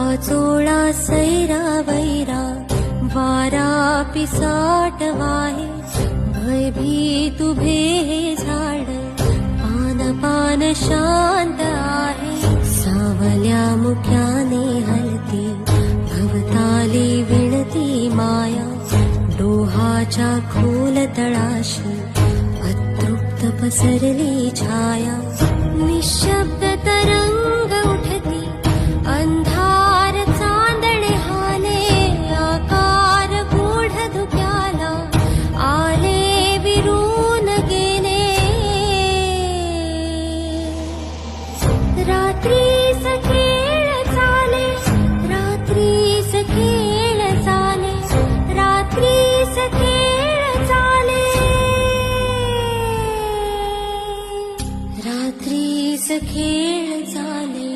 वाचोळा सैरा वैरा वारा पिसाट वाहे, भयभीत उभे हे झाड पान पान शांत आहे. सावल्या मुख्याने हलती भवताली विणती माया, डोहाच्या खोल तळाशी अतृप्त पसरली छाया. निशब्द तरंग उठती अंधार चांदणे हाले, आकार गूढ धुक्याला आले विरून गेले. रात्रीस खेळ चाले, रात्रीस खेळ चाले, रात्रीस खेळ चाले, रात्रीस खेळ चाले.